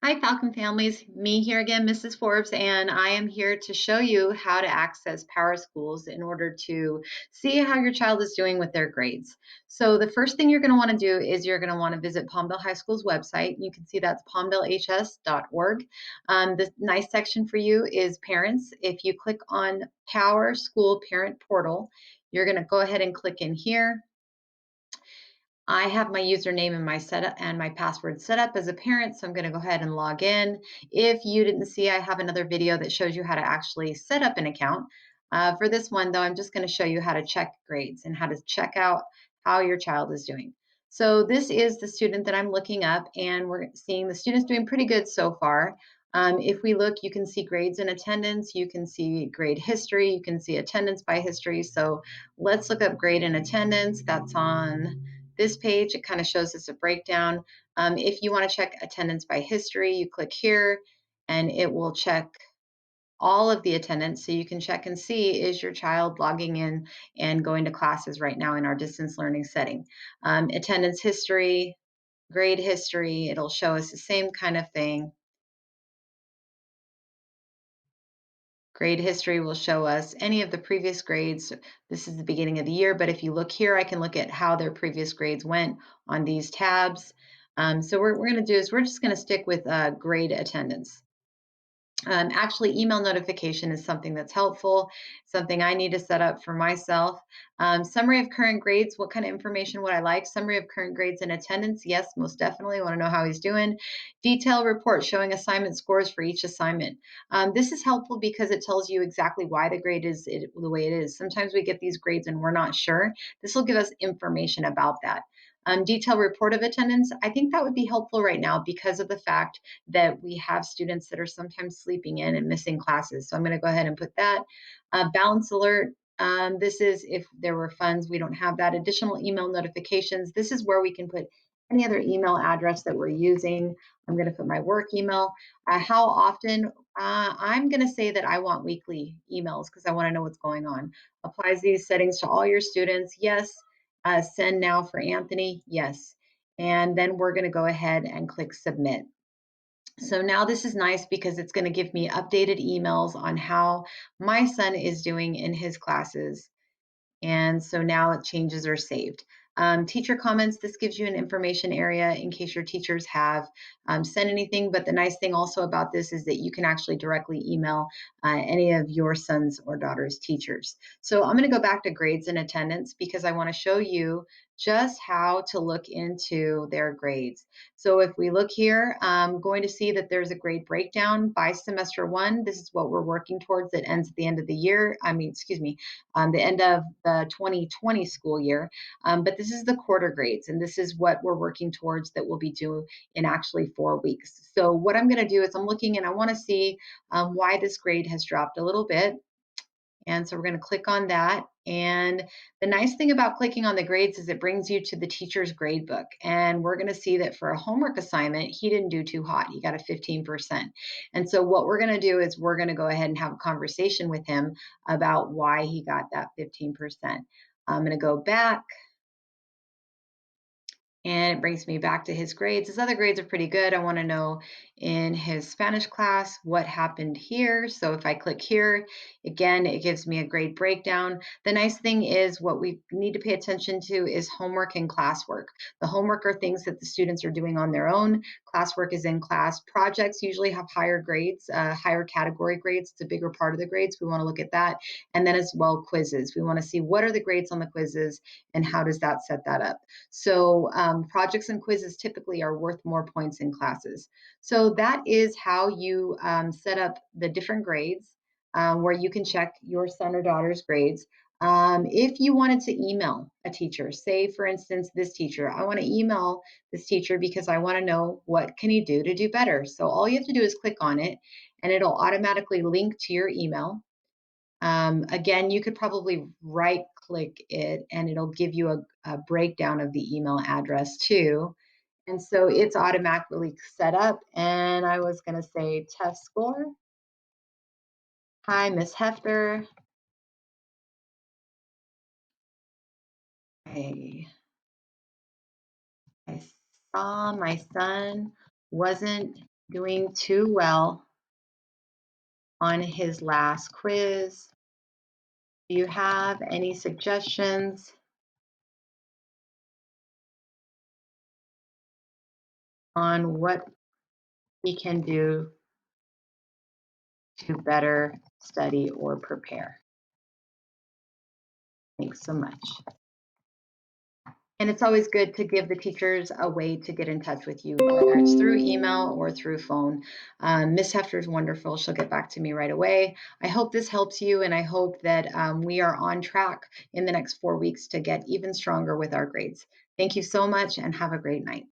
Hi, Falcon families. Me here again, Mrs. Forbes, and I am here to show you how to access PowerSchools in order to see how your child is doing with their grades. So, the first thing you're going to want to do is you're going to want to visit Palmdale High School's website. You can see that's palmdalehs.org. The nice section for you is parents. If you click on PowerSchool Parent Portal, you're going to go ahead and click in here. I have my username and my setup and my password set up as a parent, so I'm going to go ahead and log in. If you didn't see, I have another video that shows you how to actually set up an account. For this one, though, I'm just going to show you how to check grades and how to check out how your child is doing. So this is the student that I'm looking up, and we're seeing the student's doing pretty good so far. If we look, you can see grades and attendance. You can see grade history. You can see attendance by history. So let's look up grade and attendance. That's on this page. It kind of shows us a breakdown. If you want to check attendance by history, you click here and it will check all of the attendance, so you can check and see, is your child logging in and going to classes right now in our distance learning setting. Attendance history, grade history, it'll show us the same kind of thing. Grade history will show us any of the previous grades. This is the beginning of the year, but if you look here, I can look at how their previous grades went on these tabs. So what we're going to do is we're just going to stick with grade attendance. Actually, email notification is something that's helpful, something I need to set up for myself. Summary of current grades, what kind of information would I like? Summary of current grades and attendance, yes, most definitely. I want to know how he's doing. Detailed report showing assignment scores for each assignment. This is helpful because it tells you exactly why the grade is the way it is. Sometimes we get these grades and we're not sure. This will give us information about that. Detailed report of attendance, I think that would be helpful right now because of the fact that we have students that are sometimes sleeping in and missing classes. So I'm going to go ahead and put that. Balance alert. This is if there were funds. We don't have that. Additional email notifications. This is where we can put any other email address that we're using. I'm going to put my work email. How often? I'm going to say that I want weekly emails because I want to know what's going on. Applies these settings to all your students. Yes. Send now for Anthony. Yes. And then we're going to go ahead and click submit. So now this is nice because it's going to give me updated emails on how my son is doing in his classes. And so now changes are saved. Teacher comments, this gives you an information area in case your teachers have sent anything. But the nice thing also about this is that you can actually directly email any of your sons or daughters' teachers. So I'm going to go back to grades and attendance because I want to show you just how to look into their grades. So if we look here, I'm going to see that there's a grade breakdown by semester one. This is what we're working towards that ends at the end of the year. The end of the 2020 school year. But this is the quarter grades, and this is what we're working towards that will be due in actually 4 weeks. So what I'm going to do is I'm looking and I want to see why this grade has dropped a little bit. And so we're going to click on that. And the nice thing about clicking on the grades is it brings you to the teacher's grade book. And we're going to see that for a homework assignment, he didn't do too hot. He got a 15%. And so what we're going to do is we're going to go ahead and have a conversation with him about why he got that 15%. I'm going to go back. And it brings me back to his grades. His other grades are pretty good. I want to know in his Spanish class what happened here. So if I click here, again, it gives me a grade breakdown. The nice thing is what we need to pay attention to is homework and classwork. The homework are things that the students are doing on their own. Classwork is in class. Projects usually have higher grades, higher category grades. It's a bigger part of the grades. We want to look at that. And then as well, quizzes. We want to see what are the grades on the quizzes and how does that set that up. So projects and quizzes typically are worth more points in classes. So that is how you set up the different grades where you can check your son or daughter's grades. If you wanted to email a teacher, say for instance, this teacher, I want to email this teacher because I want to know what can he do to do better. So all you have to do is click on it and it'll automatically link to your email. Again, you could probably right click it and it'll give you a breakdown of the email address too. And so it's automatically set up. And I was going to say test score. Hi, Miss Hefter. Hey, I saw my son wasn't Doing too well on his last quiz. Do you have any suggestions on what he can do to better study or prepare? Thanks so much. And it's always good to give the teachers a way to get in touch with you, whether it's through email or through phone. Miss Hefter's wonderful. She'll get back to me right away. I hope this helps you, and I hope that we are on track in the next 4 weeks to get even stronger with our grades. Thank you so much, and have a great night.